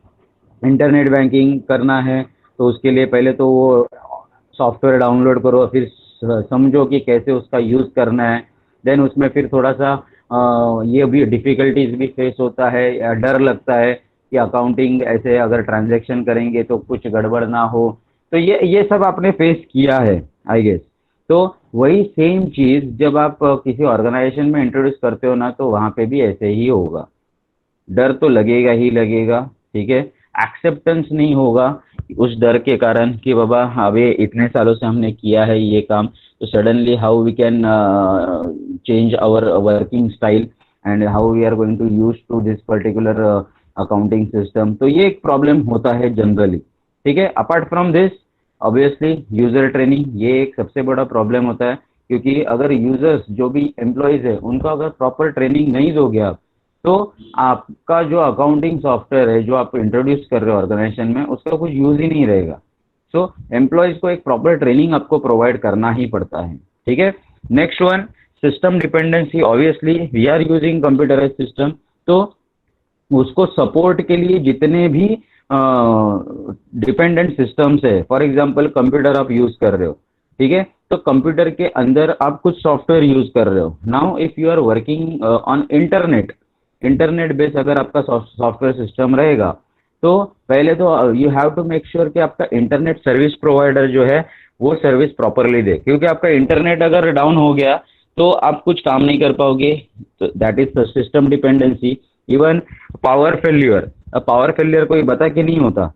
इंटरनेट बैंकिंग करना है तो उसके लिए पहले तो वो सॉफ्टवेयर डाउनलोड करो, फिर समझो कि कैसे उसका यूज़ करना है। देन उसमें फिर थोड़ा सा ये भी डिफ़िकल्टीज भी फेस होता है, या डर लगता है कि अकाउंटिंग ऐसे अगर ट्रांजैक्शन करेंगे तो कुछ गड़बड़ ना हो। तो ये सब आपने फेस किया है आई गेस। तो वही सेम चीज़ जब आप किसी ऑर्गेनाइजेशन में इंट्रोड्यूस करते हो ना, तो वहाँ पे भी ऐसे ही होगा। डर तो लगेगा ही लगेगा, ठीक है। एक्सेप्टेंस नहीं होगा उस डर के कारण कि बाबा अभी इतने सालों से हमने किया है ये काम, तो suddenly how we can change our working style and how we are going to use to this particular accounting system. तो ये एक प्रॉब्लम होता है जनरली, ठीक है। Apart from this obviously user training, ये एक सबसे बड़ा प्रॉब्लम होता है, क्योंकि अगर यूजर्स जो भी एम्प्लॉयज है उनको अगर प्रॉपर ट्रेनिंग नहीं दोगे आप, तो आपका जो अकाउंटिंग सॉफ्टवेयर है जो आप इंट्रोड्यूस कर रहे हो ऑर्गेनाइजेशन में, उसका कुछ यूज ही नहीं रहेगा। सो एम्प्लॉयज को एक प्रॉपर ट्रेनिंग आपको प्रोवाइड करना ही पड़ता है, ठीक है। Next one, system dependency. Obviously we are using computerise system, तो उसको सपोर्ट के लिए जितने भी डिपेंडेंट सिस्टम्स है, फॉर एग्जांपल कंप्यूटर आप यूज कर रहे हो, ठीक है, तो कंप्यूटर के अंदर आप कुछ सॉफ्टवेयर यूज कर रहे हो। Now if you are working on internet, internet base अगर आपका सॉफ्टवेयर सिस्टम रहेगा, तो पहले तो you have to make sure कि आपका इंटरनेट सर्विस प्रोवाइडर जो है वो सर्विस प्रॉपरली दे, क्योंकि आपका इंटरनेट अगर डाउन हो गया तो आप कुछ काम नहीं कर पाओगे। तो that is system dependency. Even power failure, अब पावर फेल्यूर कोई बता कि नहीं होता,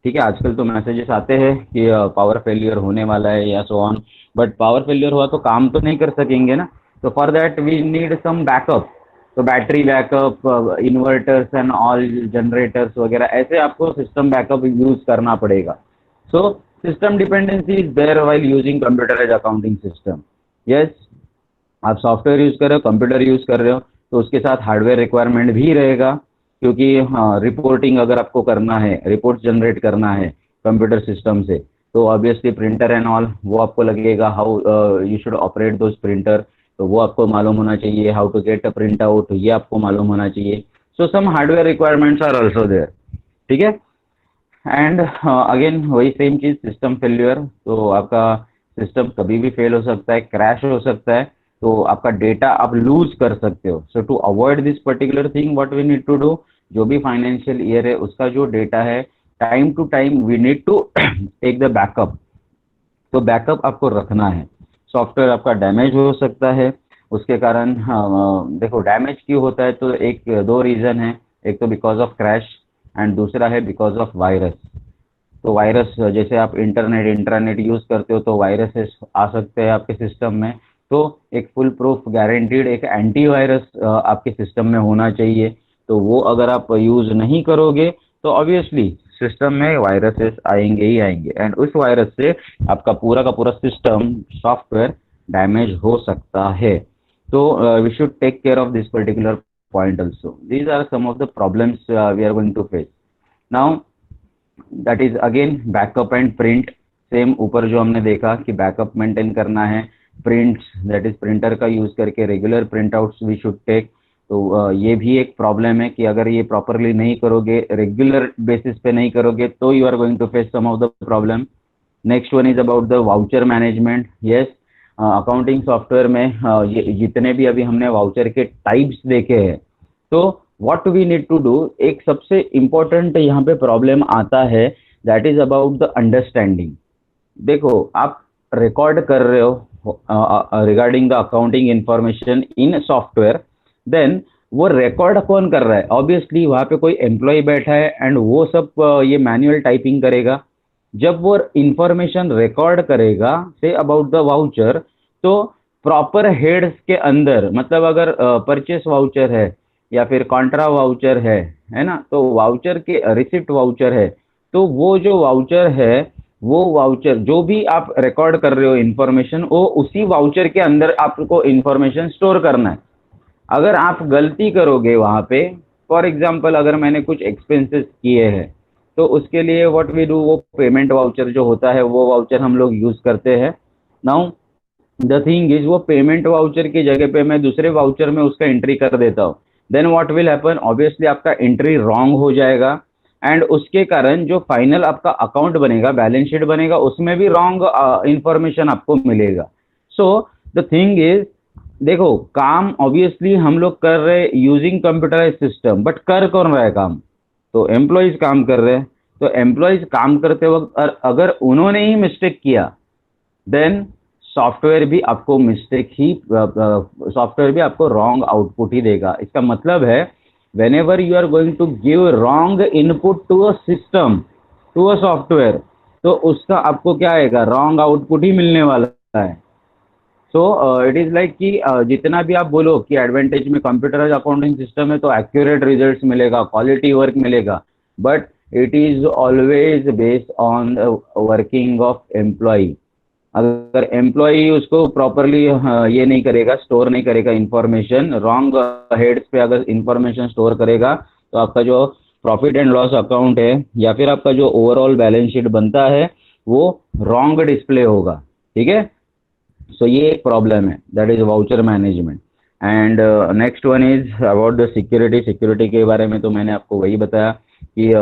ठीक है। आजकल तो मैसेजेस आते हैं कि पावर फेल्यूर होने वाला है या so on, but power failure हुआ तो काम तो नहीं कर सकेंगे ना। तो for that we need some backup, तो battery backup, inverters and all generators वगैरह, ऐसे आपको सिस्टम बैकअप यूज करना पड़ेगा। So system dependency is there while using computerise accounting system. Yes, आप सॉफ्टवेयर यूज कर रहे हो, कंप्यूटर यूज कर रहे हो, तो उसके साथ हार्डवेयर रिक्वायरमेंट भी रहेगा, क्योंकि हाँ रिपोर्टिंग अगर आपको करना है, रिपोर्ट जनरेट करना है कंप्यूटर सिस्टम से, तो ऑब्वियसली प्रिंटर एंड ऑल वो आपको लगेगा, how you should operate those printer, तो वो आपको मालूम होना चाहिए। How to get a print out, ये आपको मालूम होना चाहिए। So some hardware requirements are also there, ठीक है। एंड अगेन वही सेम चीज, सिस्टम फेल्यूर, तो आपका सिस्टम कभी भी फेल हो सकता है, क्रैश हो सकता है, तो आपका डेटा आप लूज कर सकते हो। So to avoid this particular thing what we need to do, जो भी फाइनेंशियल ईयर है उसका जो डेटा है, time to time we need to take the backup. तो बैकअप आपको रखना है। सॉफ्टवेयर आपका डैमेज हो सकता है, उसके कारण देखो डैमेज क्यों होता है, तो एक दो रीज़न है। एक तो बिकॉज ऑफ क्रैश एंड दूसरा है बिकॉज ऑफ वायरस। तो वायरस, जैसे आप इंटरनेट इंटरनेट यूज़ करते हो तो वायरसेस आ सकते हैं आपके सिस्टम में। तो एक फुल प्रूफ गारंटीड एक एंटीवायरस आपके सिस्टम में होना चाहिए। तो वो अगर आप यूज़ नहीं करोगे तो ऑब्वियसली सिस्टम में वायरसेस आएंगे ही आएंगे, एंड उस वायरस से आपका पूरा का पूरा सिस्टम सॉफ्टवेयर डैमेज हो सकता है। तो we should take care of this particular point also. These are some of the problems we are going to face now. That is again backup and print. Same ऊपर जो हमने देखा कि backup maintain करना है, प्रिंट दैट इज प्रिंटर का use करके regular printouts we should take. तो ये भी एक प्रॉब्लम है कि अगर ये प्रॉपरली नहीं करोगे, रेगुलर बेसिस पे नहीं करोगे, तो you are going to face some of the problem. Next one is about the voucher management. Yes, accounting software में ये जितने भी अभी हमने वाउचर के टाइप्स देखे हैं, तो what we need to do, एक सबसे इम्पोर्टेंट यहाँ पे प्रॉब्लम आता है, that is about the understanding. देखो आप रिकॉर्ड कर रहे हो regarding the accounting information in software, then वो रिकॉर्ड कौन कर रहा है? ऑब्वियसली वहाँ पे कोई एम्प्लॉय बैठा है एंड वो सब ये मैनुअल टाइपिंग करेगा। जब वो इंफॉर्मेशन रिकॉर्ड करेगा से अबाउट द वाउचर, तो प्रॉपर हेड्स के अंदर, मतलब अगर परचेस वाउचर है या फिर कॉन्ट्रा वाउचर है ना, तो वाउचर के रिसिप्ट वाउचर है, तो वो जो वाउचर है, वो वाउचर जो भी आप रिकॉर्ड कर रहे हो इंफॉर्मेशन, वो उसी वाउचर के अंदर आपको इंफॉर्मेशन स्टोर करना है। अगर आप गलती करोगे वहाँ पे, फॉर एग्जांपल अगर मैंने कुछ एक्सपेंसेस किए हैं, तो उसके लिए व्हाट वी डू, वो पेमेंट वाउचर जो होता है वो वाउचर हम लोग यूज करते हैं। नाउ द थिंग इज, वो पेमेंट वाउचर की जगह पे मैं दूसरे वाउचर में उसका एंट्री कर देता हूँ। Then what will happen, obviously आपका एंट्री रॉन्ग हो जाएगा एंड उसके कारण जो फाइनल आपका अकाउंट बनेगा, बैलेंस शीट बनेगा, उसमें भी रॉन्ग इंफॉर्मेशन आपको मिलेगा। सो द थिंग इज, देखो काम ऑब्वियसली हम लोग कर रहे यूजिंग कंप्यूटराइज सिस्टम, बट कर कौन रहा है काम? तो एम्प्लॉयज काम कर रहे हैं। तो एम्प्लॉयज काम करते वक्त अगर उन्होंने ही मिस्टेक किया, देन सॉफ्टवेयर भी आपको मिस्टेक ही, सॉफ्टवेयर भी आपको रॉन्ग आउटपुट ही देगा। इसका मतलब है, whenever you are going to give wrong input to a system, to a software, तो उसका आपको क्या आएगा? रॉन्ग आउटपुट ही मिलने वाला है। सो इट इज़ लाइक कि जितना भी आप बोलो कि एडवांटेज में कंप्यूटराइज अकाउंटिंग सिस्टम है तो एक्यूरेट रिजल्ट्स मिलेगा, क्वालिटी वर्क मिलेगा, but it is always based on working of employ. अगर एम्प्लॉय उसको प्रॉपरली ये नहीं करेगा, स्टोर नहीं करेगा इंफॉर्मेशन, रॉन्ग हेड्स पे अगर इंफॉर्मेशन स्टोर करेगा, तो आपका जो प्रॉफिट एंड लॉस अकाउंट है या फिर आपका जो ओवरऑल बैलेंस शीट बनता है, वो रॉन्ग डिस्प्ले होगा। ठीक है, सो ये एक प्रॉब्लम है, that is voucher management. And next one is about the security. Security के बारे में तो मैंने आपको वही बताया कि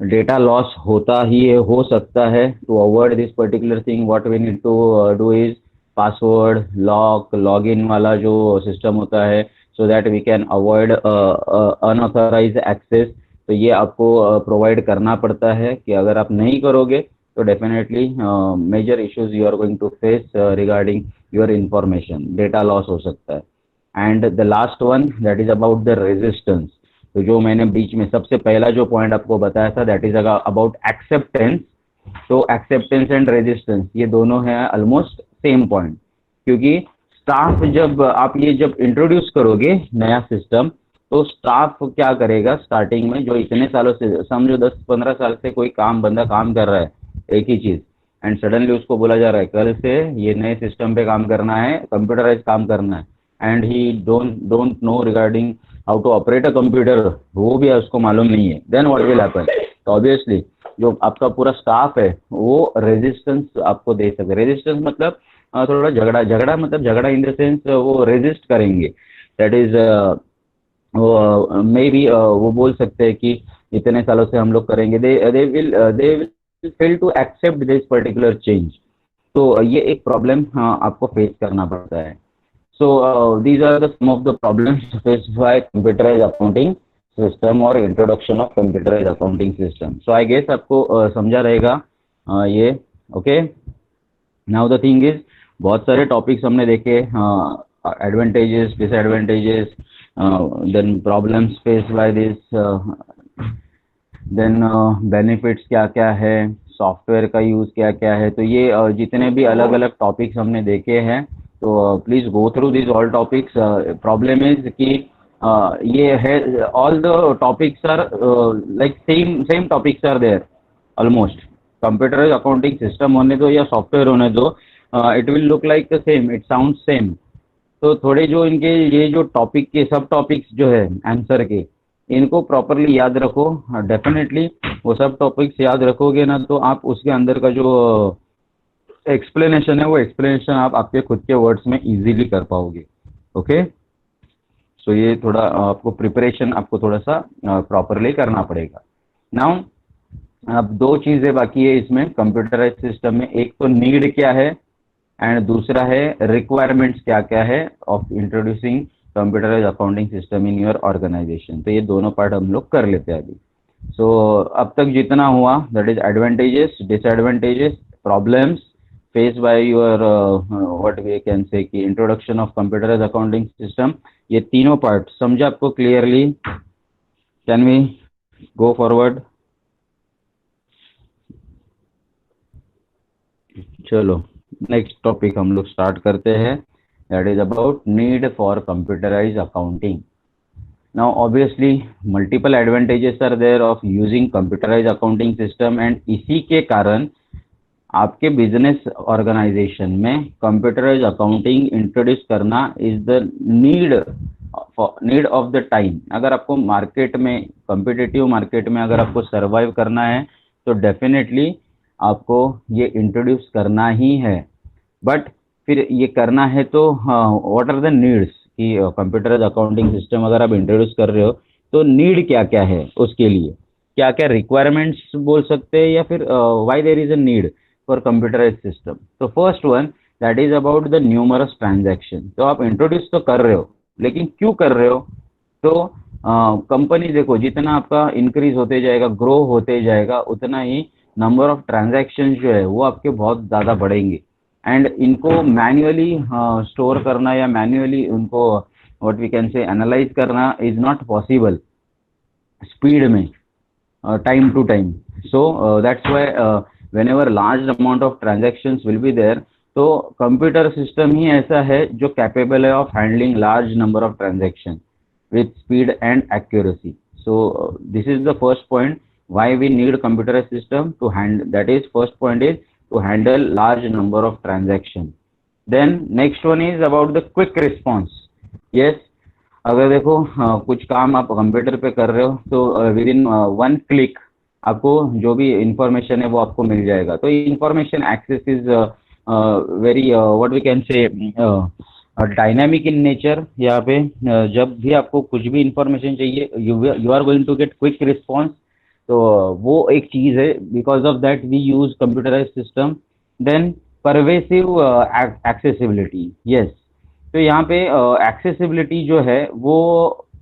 डेटा लॉस होता ही है, हो सकता है। To avoid this particular thing, what we need to do is password lock login वाला जो सिस्टम होता है, so that we can avoid unauthorise access. तो ये आपको प्रोवाइड करना पड़ता है कि अगर आप नहीं करोगे तो definitely major issues you are going to face regarding your information, data loss हो सकता है। And the last one, that is about the resistance. तो जो मैंने बीच में सबसे पहला जो पॉइंट आपको बताया था, दैट इज अबाउट एक्सेप्टेंस। तो एक्सेप्टेंस एंड रेजिस्टेंस ये दोनों हैं ऑलमोस्ट सेम पॉइंट, क्योंकि स्टाफ जब आप ये जब इंट्रोड्यूस करोगे नया सिस्टम, तो स्टाफ क्या करेगा? स्टार्टिंग में जो इतने सालों से, समझो 10-15 साल से कोई बंदा काम कर रहा है एक ही चीज, एंड सडनली उसको बोला जा रहा है कल से ये नए सिस्टम पे काम करना है, कंप्यूटराइज काम करना है, and he don't know regarding how to operate a computer, वो भी उसको मालूम नहीं है, देन व्हाट विल हैपन? तो ऑब्वियसली जो आपका पूरा स्टाफ है वो रेजिस्टेंस आपको दे सके। रेजिस्टेंस मतलब थोड़ा झगड़ा, झगड़ा मतलब झगड़ा इन द सेंस वो रेजिस्ट करेंगे। दैट इज वो मे बी वो बोल सकते हैं कि इतने सालों से हम लोग करेंगे, they will fail to accept this particular change. तो ये एक प्रॉब्लम आपको फेस करना पड़ता है। So these are some of the problems faced by computerized accounting system or introduction of computerized accounting system. So I guess आपको समझा रहेगा ये। Okay, now the thing is, बहुत सारे टॉपिक्स हमने देखे, advantages, disadvantages, then problems faced by this, then benefits क्या क्या है, सॉफ्टवेयर का यूज़ क्या क्या है। तो ये जितने भी अलग अलग टॉपिक्स हमने देखे हैं, तो please go through this all topics. Problem is कि ये है, all the topics are like same same topics are there almost. Computer accounting system होने दो या सॉफ्टवेयर होने दो, it will look like the same, it sound same. तो थोड़े जो इनके ये जो टॉपिक के सब टॉपिक्स जो है आंसर के, इनको प्रॉपरली याद रखो। डेफिनेटली वो सब टॉपिक्स याद रखोगे ना, तो आप उसके अंदर का जो एक्सप्लेनेशन है, वो एक्सप्लेनेशन आप आपके खुद के वर्ड्स में इजीली कर पाओगे। ओके, सो ये थोड़ा आपको प्रिपरेशन आपको थोड़ा सा प्रॉपरली करना पड़ेगा। नाउ अब दो चीज़ें बाकी है इसमें कंप्यूटराइज सिस्टम में, एक तो नीड क्या है एंड दूसरा है रिक्वायरमेंट्स क्या क्या है of introducing computerise accounting system in your organisation. तो ये दोनों पार्ट हम लोग कर लेते हैं अभी। सो अब तक जितना हुआ, that is advantages, disadvantages, problems face by your what we can say कि introduction of computerise accounting system ये तीनों पार्ट समझा आपको clearly? Can we go forward? चलो नेक्स्ट टॉपिक हम लोग स्टार्ट करते हैं, that is about need for computerise accounting. Now, obviously, multiple advantages are there of using computerized accounting system, and इसी के कारण आपके बिजनेस ऑर्गेनाइजेशन में कंप्यूटराइज अकाउंटिंग इंट्रोड्यूस करना is the need of the time. अगर आपको मार्केट में, competitive market में अगर आपको सर्वाइव करना है तो डेफिनेटली आपको ये इंट्रोड्यूस करना ही है. बट फिर ये करना है तो व्हाट आर द नीड्स कि कंप्यूटराइज अकाउंटिंग सिस्टम अगर आप इंट्रोड्यूस कर रहे हो तो नीड क्या क्या है, उसके लिए क्या क्या रिक्वायरमेंट्स बोल सकते हैं, या फिर why there is a need for computerise system. तो first one, that is about the numerous transaction. तो आप इंट्रोड्यूस तो कर रहे हो, लेकिन क्यों कर रहे हो? तो कंपनी देखो, जितना आपका इंक्रीज होते जाएगा, ग्रो होते जाएगा, उतना ही नंबर ऑफ ट्रांजैक्शन जो है वो आपके बहुत ज़्यादा बढ़ेंगे. एंड इनको मैन्युअली स्टोर करना या मैन्युअली उनको what we can say analyse करना इज नॉट पॉसिबल स्पीड में, time to time. So that's why whenever large amount of transactions will be there, तो कंप्यूटर सिस्टम ही ऐसा है जो कैपेबल है of handling large number of transaction with speed and accuracy. So this is the first point why we need computerized system to handle. That is, first point is to handle large number of transaction. Then next one is about the quick response. Yes, अगर देखो कुछ काम आप computer पे कर रहे हो तो विद इन वन क्लिक आपको जो भी इंफॉर्मेशन है वो आपको मिल जाएगा. तो information access is very what we can say dynamic in nature. यहाँ पे जब भी आपको कुछ भी इंफॉर्मेशन चाहिए, you are going to get quick response. तो वो एक चीज़ है, because of that we use computerise system. Then pervasive accessibility. Yes, तो यहाँ पे एक्सेसिबिलिटी जो है वो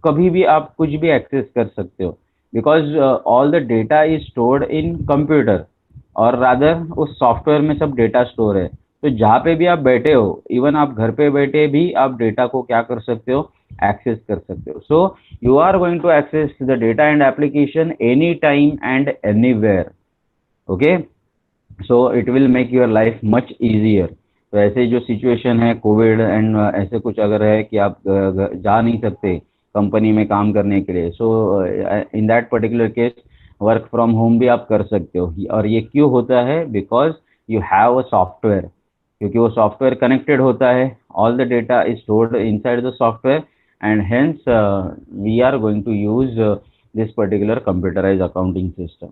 कभी भी आप कुछ भी एक्सेस कर सकते हो, because all the data is stored in computer, और रादर उस सॉफ्टवेयर में सब डेटा स्टोर है. तो जहाँ पे भी आप बैठे हो, इवन आप घर पे बैठे भी आप डेटा को क्या कर सकते हो, एक्सेस कर सकते हो. So you are going to access the data and application any time and anywhere. Okay, so it will make your life much easier. तो ऐसे जो सिचुएशन है कोविड एंड ऐसे कुछ अगर है कि आप जा नहीं सकते कंपनी में काम करने के लिए, so in that particular case work from home भी आप कर सकते हो. और ये क्यों होता है? Because you have a software. क्योंकि वो सॉफ्टवेयर कनेक्टेड होता है, all the data is stored inside the software, and hence we are going to use this particular computerize accounting system.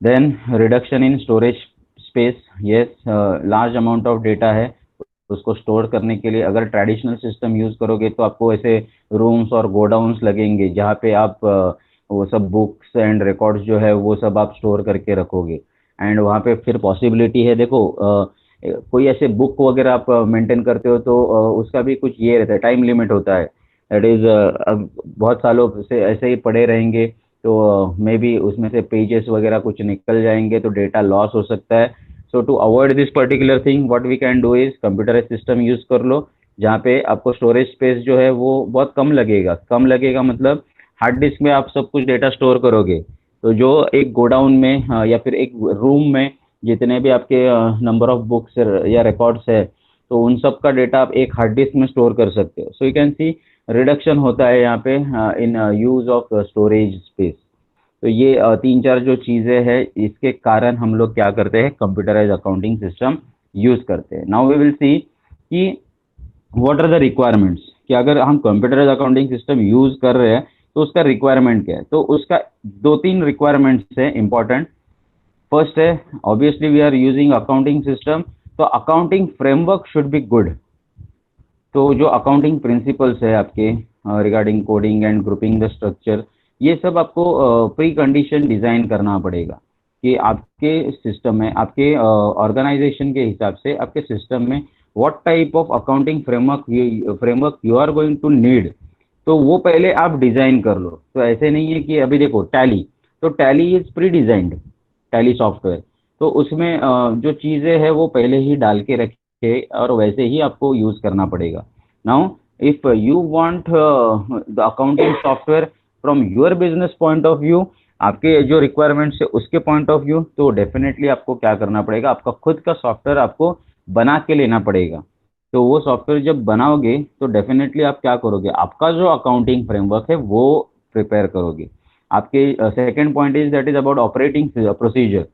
Then reduction in storage space. Yes, large amount of data है, उसको store करने के लिए अगर traditional system use करोगे तो आपको ऐसे रूम्स और गोडाउन्स लगेंगे जहाँ पे आप वो सब बुक्स एंड रिकॉर्ड्स जो है वो सब आप स्टोर करके रखोगे. एंड वहाँ पे फिर पॉसिबिलिटी है, देखो कोई ऐसे बुक वगैरह आप मेंटेन करते हो तो उसका भी कुछ ये रहता है, टाइम लिमिट होता है. दैट इज़ बहुत सालों से ऐसे ही पड़े रहेंगे तो मे बी उसमें से पेजेस वगैरह कुछ निकल जाएंगे तो डेटा लॉस हो सकता है. So to avoid this particular thing what we can do is computerise system use कर लो, जहाँ पे आपको स्टोरेज स्पेस जो है वो बहुत कम लगेगा. कम लगेगा मतलब हार्ड डिस्क में आप सब कुछ डेटा स्टोर करोगे तो जो एक गोडाउन में या फिर एक रूम में जितने भी आपके नंबर ऑफ बुक्स या रिकॉर्ड्स है तो उन सब का डेटा आप एक हार्ड डिस्क में स्टोर कर सकते हो. So you can C reduction होता है यहाँ पे in use of storage space. तो ये तीन चार जो चीज़ें हैं इसके कारण हम लोग क्या करते हैं, कंप्यूटराइज अकाउंटिंग सिस्टम यूज़ करते हैं. नाउ वी विल सी कि व्हाट आर द रिक्वायरमेंट्स, कि अगर हम कंप्यूटराइज अकाउंटिंग सिस्टम यूज़ कर रहे हैं तो उसका रिक्वायरमेंट क्या है. तो उसका दो तीन रिक्वायरमेंट्स है इंपॉर्टेंट. फर्स्ट है, obviously we are using accounting system, तो accounting framework should be good. तो जो अकाउंटिंग प्रिंसिपल्स है आपके regarding coding and grouping the structure, ये सब आपको प्री कंडीशन डिज़ाइन करना पड़ेगा कि आपके सिस्टम में, आपके ऑर्गेनाइजेशन के हिसाब से आपके सिस्टम में what type of accounting framework you are going to need. तो वो पहले आप डिज़ाइन कर लो. तो ऐसे नहीं है कि अभी देखो टैली, तो tally is pre designed, tally software, तो उसमें जो चीज़ें हैं वो पहले ही डाल के रखे और वैसे ही आपको यूज़ करना पड़ेगा. Now if you want the accounting software from your business point of view, आपके जो रिक्वायरमेंट्स है उसके पॉइंट ऑफ व्यू, तो डेफिनेटली आपको क्या करना पड़ेगा, आपका खुद का सॉफ्टवेयर आपको बना के लेना पड़ेगा। तो वो सॉफ्टवेयर जब बनाओगे तो डेफिनेटली आप क्या करोगे, आपका जो अकाउंटिंग फ्रेमवर्क है वो प्रिपेयर करोगे। आपके second point is that is about operating procedure.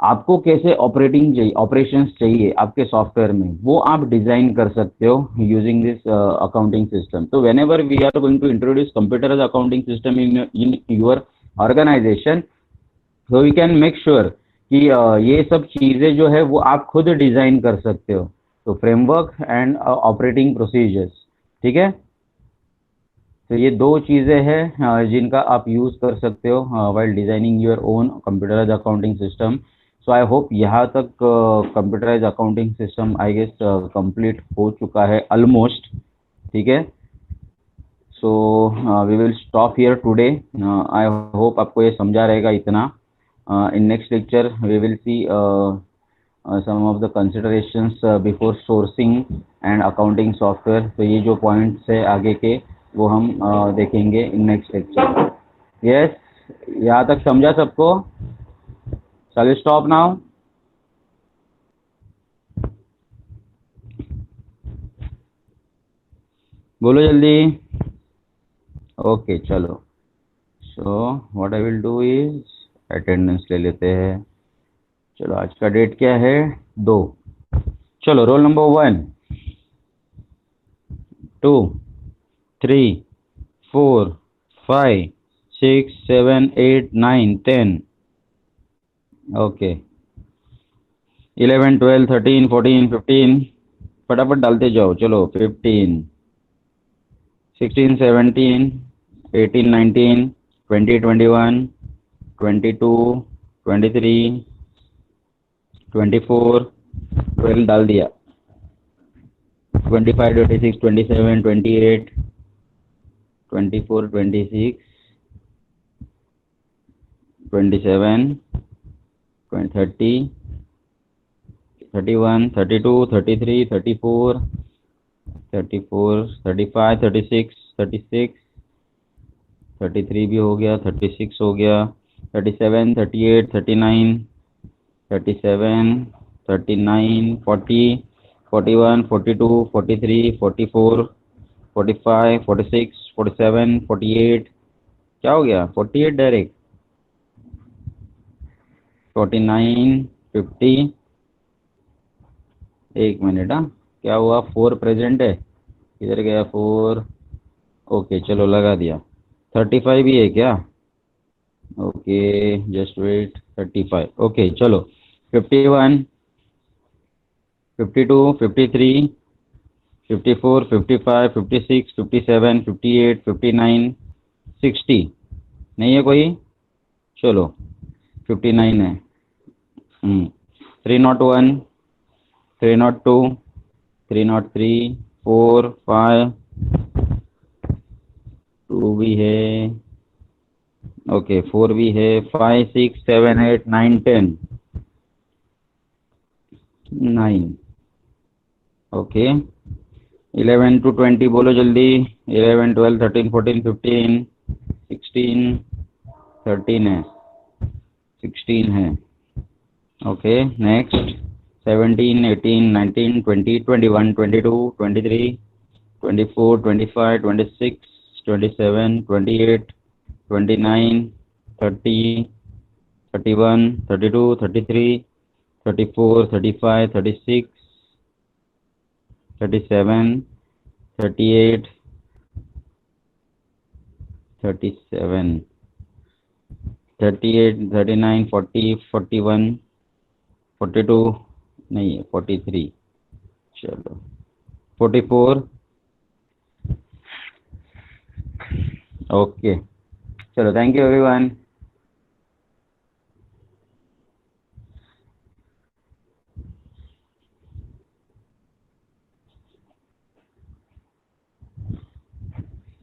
आपको कैसे ऑपरेटिंग चाहिए, ऑपरेशंस चाहिए आपके सॉफ्टवेयर में, वो आप डिजाइन कर सकते हो यूजिंग दिस अकाउंटिंग सिस्टम। तो whenever we are going to introduce computer accounting system in your organization, so we can make sure कि ये सब चीजें जो है वो आप खुद डिजाइन कर सकते हो। तो फ्रेमवर्क एंड ऑपरेटिंग प्रोसीजर्स, ठीक है। तो ये दो चीजें हैं जिनका आप यूज कर सकते हो while designing your own computerize accounting system. So I hope यहाँ तक computerize accounting system I guess complete हो चुका है ऑलमोस्ट, ठीक है। So we will stop here today. I hope आपको ये समझा रहेगा इतना। In next lecture we will see some of the considerations before sourcing and accounting software। तो ये जो पॉइंट्स है आगे के वो हम देखेंगे इन नेक्स्ट लेक्चर। यस, यहाँ तक समझा सबको? Shall we stop now? बोलो जल्दी। ओके चलो। So what I will do is attendance ले लेते हैं। चलो आज का डेट क्या है? 2। चलो रोल नंबर 1, 2, 3, 4, 5, 6, 7, 8, 9, 10। ओके 11, 12, 13, 14, 15 फटाफट डालते जाओ। चलो 15, 16, 17, 18, 19, 20, 21, 22, 23, 24, 12 डाल दिया। 25, 26, 27, 28, 24, 26, 27, 30, 31, 32, 33, 34, 34, 35, 36, 36, 33 भी हो गया, 36 हो गया, 37, 38, 39, 37, 39, 40, 41, 42, 43, 44, 45, 46, 47, 48, क्या हो गया 48 डायरेक्ट, 49, 50। एक मिनट, हाँ क्या हुआ, 4 प्रेजेंट है, किधर गया 4? ओके चलो लगा दिया। 35 भी है क्या? Okay just wait, 35। ओके चलो 51, 52, 53, 54, 55, 56, 57, 58, 59, 60। नहीं है कोई? चलो 59 है। 301, 302, 303, 4, 5, 2 भी है। ओके 4 भी है, 5, 6, 7, 8, 9, 10, 9। ओके 11 to 20 बोलो जल्दी। 11, 12, 13, 14, 15, 16, 13 है, 16 है। ओके नेक्स्ट 17, 18, 19, 20, 21, 22, 23, 24, 25, 26, 27, 28, 29, 30, 31, 32, 33, 34, 35, 36, 37, 38, 37, 38, 39, 40, 41, 42 नहीं है, 43। चलो 44। ओके चलो थैंक यू एवरीवन।